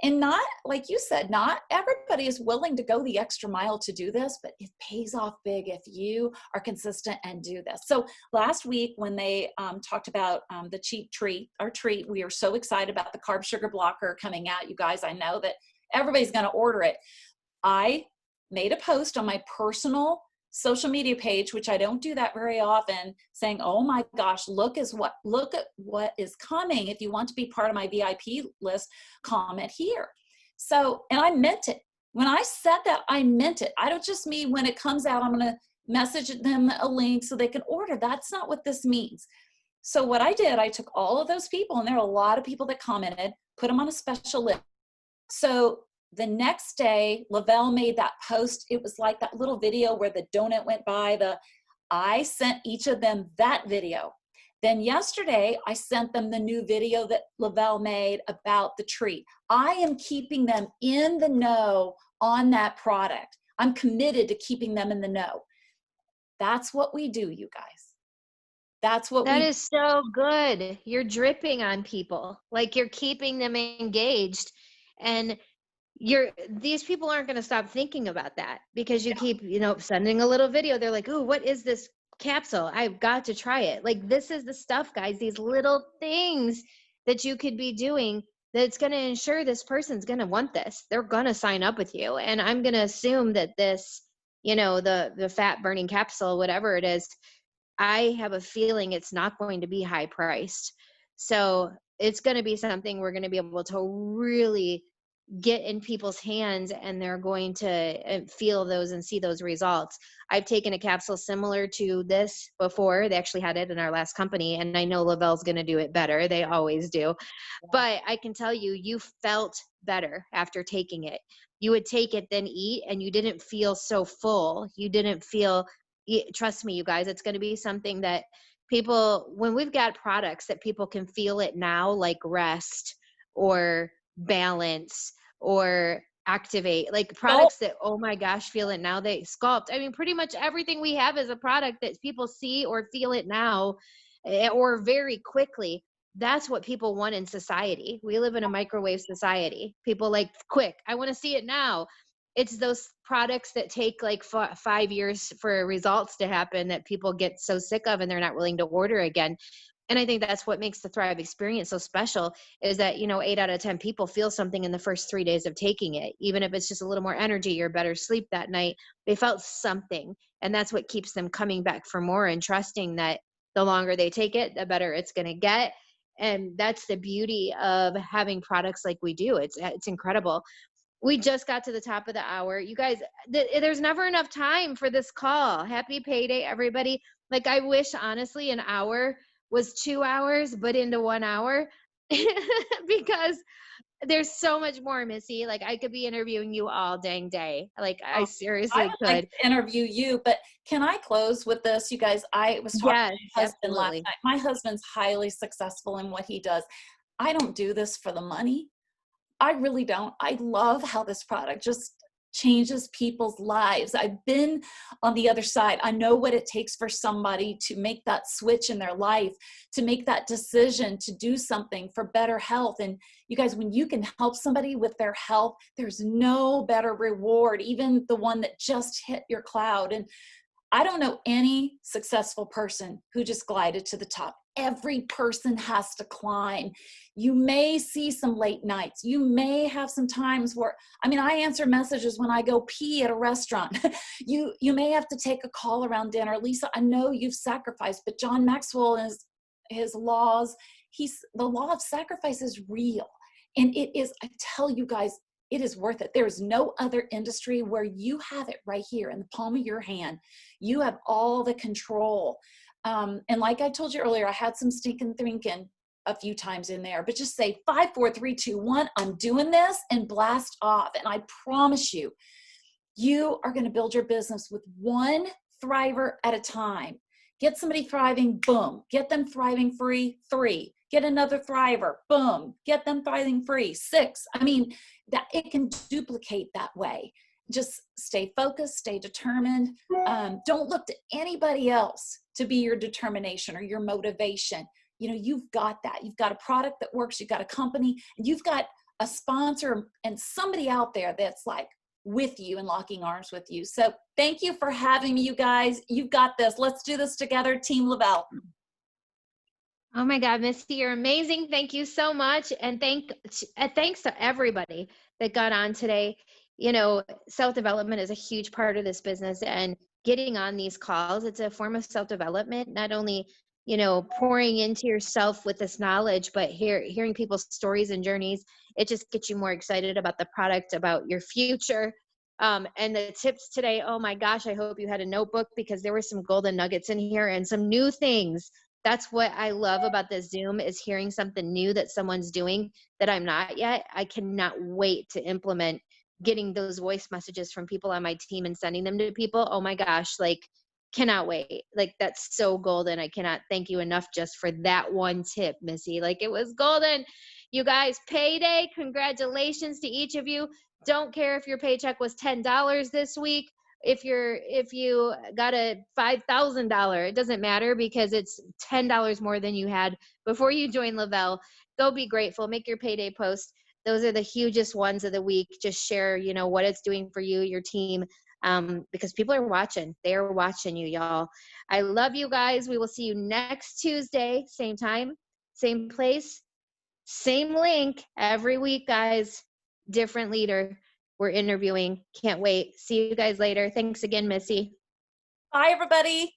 And not, like you said, not everybody is willing to go the extra mile to do this, but it pays off big if you are consistent and do this. So last week when they talked about the cheat treat, our treat, we are so excited about the carb sugar blocker coming out. You guys, I know that everybody's going to order it. I made a post on my personal social media page, which I don't do that very often, saying, oh my gosh, look at what is coming. If you want to be part of my VIP list, comment here. So, and I meant it. When I said that, I meant it. I don't just mean when it comes out, I'm going to message them a link so they can order. That's not what this means. So what I did, I took all of those people, and there are a lot of people that commented, put them on a special list. So the next day, Lavelle made that post. It was like that little video where the donut went by. I sent each of them that video. Then yesterday, I sent them the new video that Lavelle made about the treat. I am keeping them in the know on that product. I'm committed to keeping them in the know. That's what we do, you guys. That is so good. You're dripping on people. Like you're keeping them engaged. And these people aren't going to stop thinking about that because you keep, sending a little video. They're like, ooh, what is this capsule? I've got to try it. Like, this is the stuff, guys, these little things that you could be doing that's going to ensure this person's going to want this. They're going to sign up with you. And I'm going to assume that this, the fat burning capsule, whatever it is, I have a feeling it's not going to be high priced. So it's going to be something we're going to be able to really get in people's hands, and they're going to feel those and see those results. I've taken a capsule similar to this before. They actually had it in our last company, and I know Lavelle's going to do it better. They always do. Yeah. But I can tell you, you felt better after taking it. You would take it, then eat, and you didn't feel so full. You didn't feel, trust me, you guys, it's going to be something that people, when we've got products that people can feel it now, like rest or balance or activate, like products that, oh my gosh, feel it now. They sculpt. I mean, pretty much everything we have is a product that people see or feel it now or very quickly. That's what people want in society. We live in a microwave society. People like quick. I want to see it now. It's those products that take like 5 years for results to happen that people get so sick of and they're not willing to order again. And I think that's what makes the Thrive experience so special, is that, 8 out of 10 people feel something in the first 3 days of taking it. Even if it's just a little more energy or better sleep that night, they felt something. And that's what keeps them coming back for more and trusting that the longer they take it, the better it's going to get. And that's the beauty of having products like we do. It's incredible. We just got to the top of the hour. You guys, there's never enough time for this call. Happy payday, everybody. Like, I wish, honestly, an hour was 2 hours, but into 1 hour, because there's so much more, Missy. Like, I could be interviewing you all dang day. Like, I seriously could. Like to interview you, but can I close with this? You guys, I was talking to my husband last night. My husband's highly successful in what he does. I don't do this for the money. I really don't. I love how this product just changes people's lives. I've been on the other side. I know what it takes for somebody to make that switch in their life, to make that decision to do something for better health. And you guys, when you can help somebody with their health, there's no better reward, even the one that just hit your cloud. And I don't know any successful person who just glided to the top. Every person has to climb. You may see some late nights. You may have some times where, I answer messages when I go pee at a restaurant. You may have to take a call around dinner. Lisa, I know you've sacrificed, but John Maxwell and his laws, the law of sacrifice is real. And it is, I tell you guys, it is worth it. There is no other industry where you have it right here in the palm of your hand. You have all the control. And like I told you earlier, I had some stinking thinking a few times in there, but just say 5, 4, 3, 2, 1, I'm doing this, and blast off. And I promise you, you are going to build your business with one thriver at a time. Get somebody thriving, boom. Get them thriving free, 3. Get another thriver, boom. Get them thriving free, 6. I mean, that it can duplicate that way. Just stay focused, stay determined. Don't look to anybody else to be your determination or your motivation. You know, you've got that. You've got a product that works. You've got a company, and you've got a sponsor and somebody out there that's like with you and locking arms with you. So thank you for having me, you guys. You've got this. Let's do this together, Team Lavelle. Oh my God, Missy, you're amazing. Thank you so much. And thanks to everybody that got on today. You know, self-development is a huge part of this business, and getting on these calls, it's a form of self-development, not only, you know, pouring into yourself with this knowledge, but hearing people's stories and journeys. It just gets you more excited about the product, about your future. And the tips today, oh my gosh, I hope you had a notebook, because there were some golden nuggets in here and some new things. That's what I love about this Zoom, is hearing something new that someone's doing that I'm not yet. I cannot wait to implement getting those voice messages from people on my team and sending them to people. Oh my gosh, like, cannot wait. Like, that's so golden. I cannot thank you enough just for that one tip, Missy. Like, it was golden. You guys, payday. Congratulations to each of you. Don't care if your paycheck was $10 this week. If you got a $5,000, it doesn't matter, because it's $10 more than you had before you joined Lavelle. Go be grateful. Make your payday post. Those are the hugest ones of the week. Just share, you know, what it's doing for you, your team, because people are watching. They are watching you, y'all. I love you guys. We will see you next Tuesday, same time, same place, same link every week, guys. Different leader we're interviewing. Can't wait. See you guys later. Thanks again, Missy. Bye, everybody.